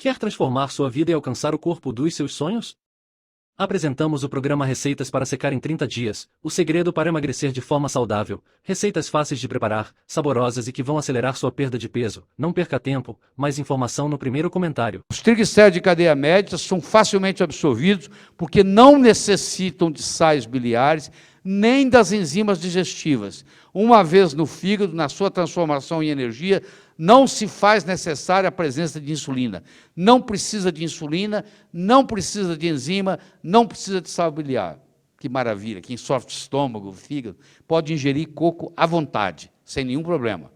Quer transformar sua vida e alcançar o corpo dos seus sonhos? Apresentamos o programa Receitas para Secar em 30 Dias, o segredo para emagrecer de forma saudável. Receitas fáceis de preparar, saborosas e que vão acelerar sua perda de peso. Não perca tempo, mais informação no primeiro comentário. Os triglicéridos de cadeia média são facilmente absorvidos porque não necessitam de sais biliares nem das enzimas digestivas. Uma vez no fígado, na sua transformação em energia, não se faz necessária a presença de insulina. Não precisa de insulina, não precisa de enzima, não precisa de sal biliar. Que maravilha, quem sofre de estômago, fígado, pode ingerir coco à vontade, sem nenhum problema.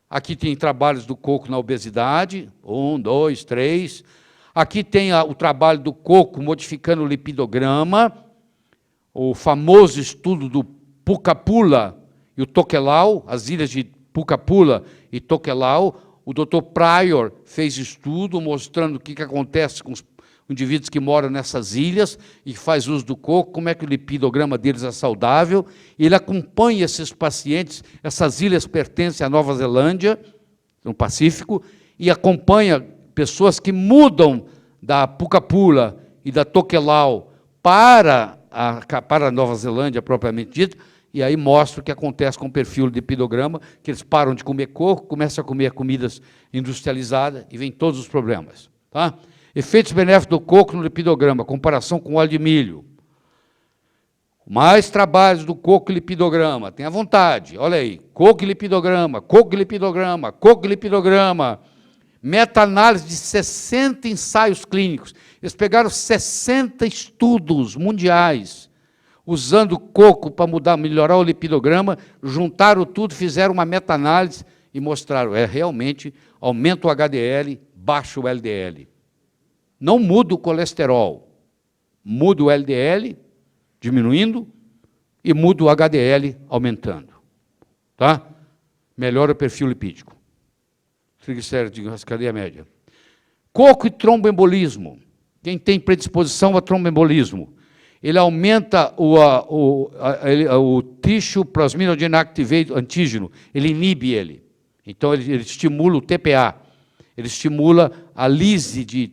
Aqui tem trabalhos do coco na obesidade, 1, 2, 3. Aqui tem o trabalho do coco modificando o lipidograma, o famoso estudo do Pucapula e o Tokelau, as ilhas de Pucapula e Tokelau. O Dr. Pryor fez estudo mostrando o que acontece com os indivíduos que moram nessas ilhas e faz uso do coco, como é que o lipidograma deles é saudável. Ele acompanha esses pacientes, essas ilhas pertencem à Nova Zelândia, no Pacífico, e acompanha pessoas que mudam da Pucapula e da Tokelau para a Nova Zelândia, propriamente dito, e aí mostra o que acontece com o perfil de lipidograma, que eles param de comer coco, começam a comer comidas industrializadas, e vem todos os problemas. Tá? Efeitos benéficos do coco no lipidograma, comparação com óleo de milho. Mais trabalhos do coco e lipidograma, tenha vontade, olha aí, coco e lipidograma, coco e lipidograma, coco e lipidograma. Meta-análise de 60 ensaios clínicos. Eles pegaram 60 estudos mundiais, usando coco para melhorar o lipidograma, juntaram tudo, fizeram uma meta-análise e mostraram, realmente aumenta o HDL, baixa o LDL. Não muda o colesterol, muda o LDL, diminuindo, e muda o HDL, aumentando. Tá? Melhora o perfil lipídico. Triglicéridos de cadeia média. Coco e tromboembolismo. Quem tem predisposição a tromboembolismo, ele aumenta o tissue plasminogen activate antígeno, ele inibe ele. Então, ele estimula o TPA, ele estimula a lise de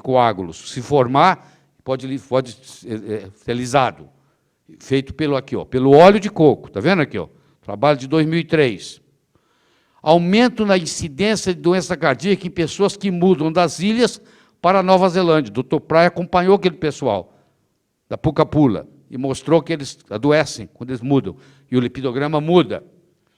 coágulos. Se formar, pode ser lisado. Feito pelo óleo de coco. Está vendo aqui? Trabalho de 2003. Aumento na incidência de doença cardíaca em pessoas que mudam das ilhas para a Nova Zelândia. O Dr. Pryor acompanhou aquele pessoal da Pucapula e mostrou que eles adoecem quando eles mudam, e o lipidograma muda.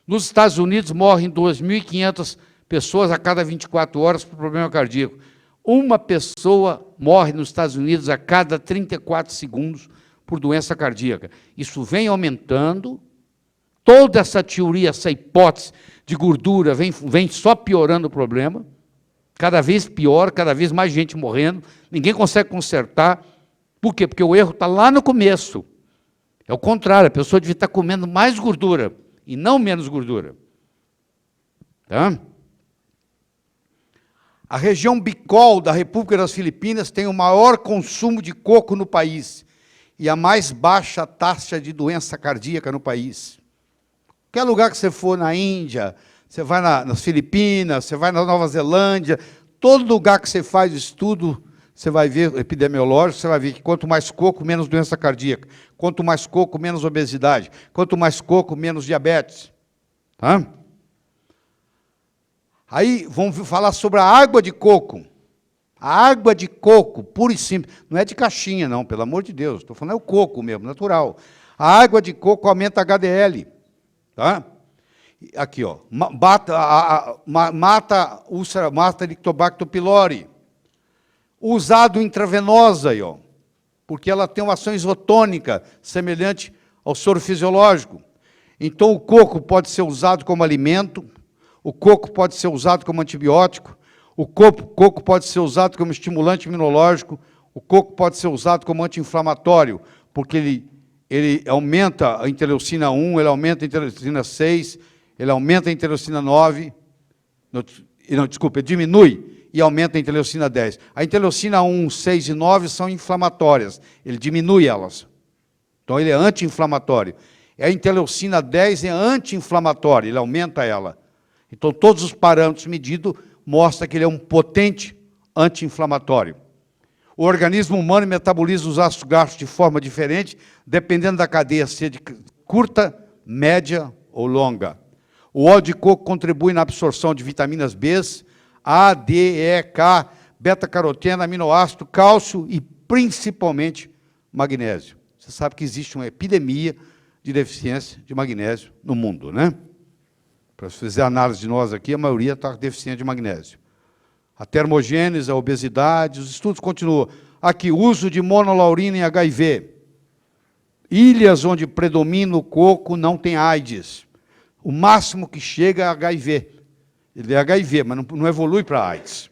Nos Estados Unidos, morrem 2.500 pessoas a cada 24 horas por problema cardíaco. Uma pessoa morre nos Estados Unidos a cada 34 segundos por doença cardíaca. Isso vem aumentando. Toda essa teoria, essa hipótese de gordura vem só piorando o problema. Cada vez pior, cada vez mais gente morrendo. Ninguém consegue consertar. Por quê? Porque o erro está lá no começo. É o contrário, a pessoa devia estar comendo mais gordura e não menos gordura. Tá? A região Bicol da República das Filipinas tem o maior consumo de coco no país e a mais baixa taxa de doença cardíaca no país. Qualquer lugar que você for na Índia, você vai nas Filipinas, você vai na Nova Zelândia, todo lugar que você faz estudo, você vai ver, epidemiológico, você vai ver que quanto mais coco, menos doença cardíaca. Quanto mais coco, menos obesidade. Quanto mais coco, menos diabetes. Tá? Aí, vamos falar sobre a água de coco. A água de coco, pura e simples. Não é de caixinha, não, pelo amor de Deus. Estou falando é o coco mesmo, natural. A água de coco aumenta HDL. Tá? Aqui, mata úlcera, mata Helicobacter pylori. Usado intravenosa, porque ela tem uma ação isotônica, semelhante ao soro fisiológico. Então, o coco pode ser usado como alimento, o coco pode ser usado como antibiótico, o coco pode ser usado como estimulante imunológico, o coco pode ser usado como anti-inflamatório, porque ele aumenta a interleucina 1, ele aumenta a interleucina 6, ele aumenta a interleucina 9, diminui e aumenta a interleucina 10. A interleucina 1, 6 e 9 são inflamatórias, ele diminui elas. Então, ele é anti-inflamatório. A interleucina 10 é anti-inflamatória, ele aumenta ela. Então, todos os parâmetros medidos mostram que ele é um potente anti-inflamatório. O organismo humano metaboliza os ácidos graxos de forma diferente, dependendo da cadeia ser de curta, média ou longa. O óleo de coco contribui na absorção de vitaminas B, A, D, E, K, beta-caroteno, aminoácido, cálcio e, principalmente, magnésio. Você sabe que existe uma epidemia de deficiência de magnésio no mundo, né? Para fazer a análise de nós aqui, a maioria está deficiente de magnésio. A termogênese, a obesidade, os estudos continuam. Aqui, uso de monolaurina em HIV. Ilhas onde predomina o coco não tem AIDS. O máximo que chega é HIV. Ele é HIV, mas não evolui para AIDS.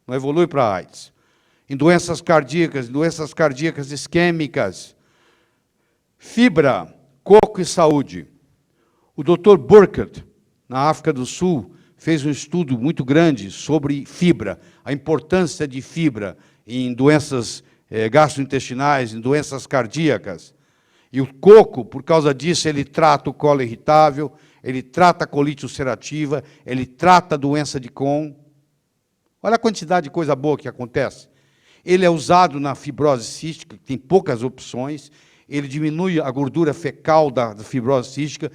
Não evolui para AIDS. Em doenças cardíacas isquêmicas. Fibra, coco e saúde. O Dr. Burkert, na África do Sul, fez um estudo muito grande sobre fibra, a importância de fibra em doenças gastrointestinais, em doenças cardíacas. E o coco, por causa disso, ele trata o colo irritável, ele trata a colite ulcerativa, ele trata a doença de Crohn. Olha a quantidade de coisa boa que acontece. Ele é usado na fibrose cística, que tem poucas opções. Ele diminui a gordura fecal da fibrose cística,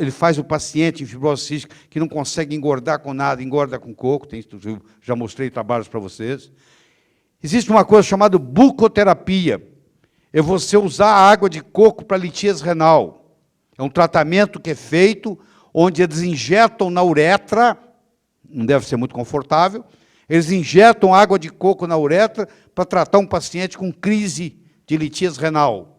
ele faz o paciente em fibrose cística que não consegue engordar com nada, engorda com coco, já mostrei trabalhos para vocês. Existe uma coisa chamada bucoterapia, é você usar a água de coco para litíase renal. É um tratamento que é feito onde eles injetam na uretra, não deve ser muito confortável, eles injetam água de coco na uretra para tratar um paciente com crise de litíase renal.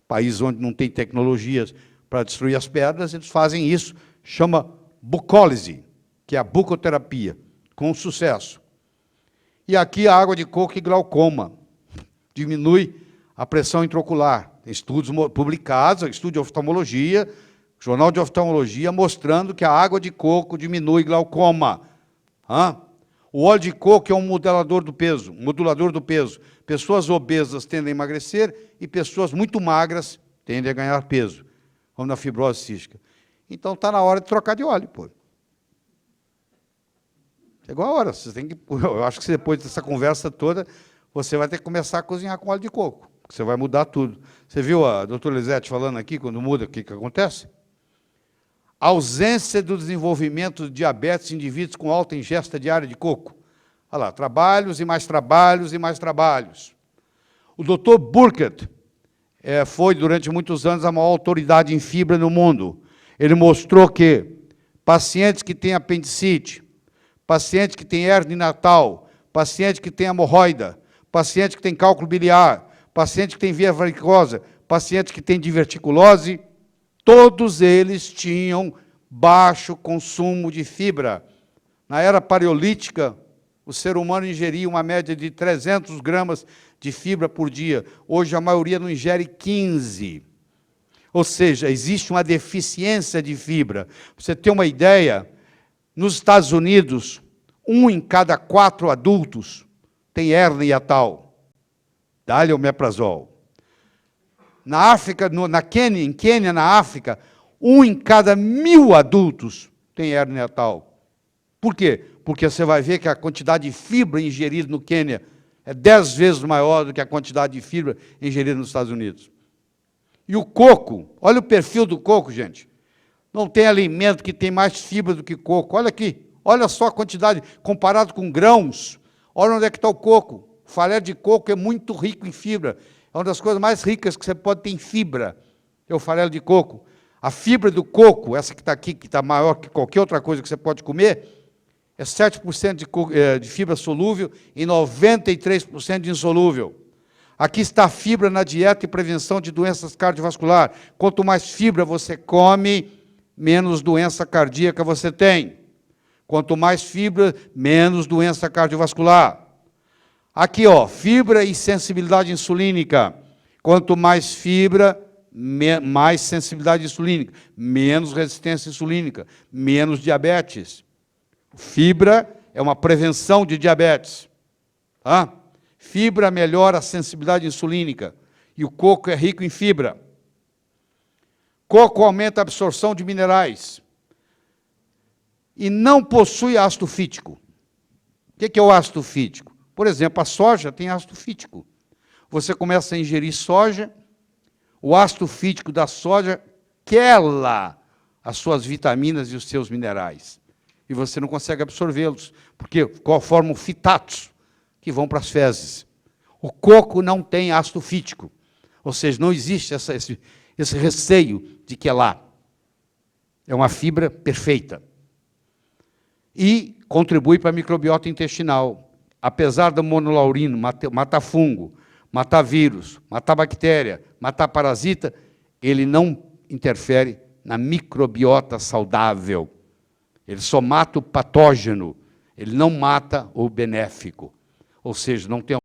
Países onde não tem tecnologias para destruir as pedras, eles fazem isso, chama bucólise, que é a bucoterapia, com sucesso. E aqui a água de coco e glaucoma, diminui a pressão intraocular. Tem estudos publicados, estudo de oftalmologia, Jornal de Oftalmologia, mostrando que a água de coco diminui glaucoma. O óleo de coco é um modulador do peso. Pessoas obesas tendem a emagrecer e pessoas muito magras tendem a ganhar peso, como na fibrose cística. Então, está na hora de trocar de óleo, pô. Chegou a hora. Você tem que, eu acho que depois dessa conversa toda, você vai ter que começar a cozinhar com óleo de coco. Você vai mudar tudo. Você viu a doutora Lisete falando aqui, quando muda, o que acontece? A ausência do desenvolvimento de diabetes em indivíduos com alta ingesta diária de coco. Olha lá, trabalhos e mais trabalhos e mais trabalhos. O Dr. Burkert foi, durante muitos anos, a maior autoridade em fibra no mundo. Ele mostrou que pacientes que têm apendicite, paciente que tem hernia natal, paciente que tem hemorroida, paciente que tem cálculo biliar, paciente que tem via varicosa, paciente que tem diverticulose, todos eles tinham baixo consumo de fibra. Na era paleolítica, o ser humano ingeria uma média de 300 gramas de fibra por dia. Hoje, a maioria não ingere 15. Ou seja, existe uma deficiência de fibra. Pra você ter uma ideia, nos Estados Unidos, 1 em cada 4 adultos tem hérnia hiatal. Dá-lhe omeprazol. Na África, em Quênia, na África, 1 em cada 1.000 adultos tem hérnia hiatal. Por quê? Porque você vai ver que a quantidade de fibra ingerida no Quênia é 10 vezes maior do que a quantidade de fibra ingerida nos Estados Unidos. E o coco, olha o perfil do coco, gente. Não tem alimento que tem mais fibra do que coco. Olha aqui, olha só a quantidade, comparado com grãos. Olha onde é que está o coco. O farelo de coco é muito rico em fibra. É uma das coisas mais ricas que você pode ter em fibra, é o farelo de coco. A fibra do coco, essa que está aqui, que está maior que qualquer outra coisa que você pode comer, é 7% de fibra solúvel e 93% de insolúvel. Aqui está a fibra na dieta e prevenção de doenças cardiovasculares. Quanto mais fibra você come, menos doença cardíaca você tem. Quanto mais fibra, menos doença cardiovascular. Aqui, ó, fibra e sensibilidade insulínica. Quanto mais fibra, mais sensibilidade insulínica, menos resistência insulínica, menos diabetes. Fibra é uma prevenção de diabetes. Fibra melhora a sensibilidade insulínica. E o coco é rico em fibra. Coco aumenta a absorção de minerais. E não possui ácido fítico. O que é o ácido fítico? Por exemplo, a soja tem ácido fítico. Você começa a ingerir soja, o ácido fítico da soja quela as suas vitaminas e os seus minerais. E você não consegue absorvê-los, porque formam fitatos, que vão para as fezes. O coco não tem ácido fítico, ou seja, não existe esse receio de quelar. É uma fibra perfeita. E contribui para a microbiota intestinal. Apesar do monolaurino matar fungo, matar vírus, matar bactéria, matar parasita, ele não interfere na microbiota saudável. Ele só mata o patógeno, ele não mata o benéfico. Ou seja, não tem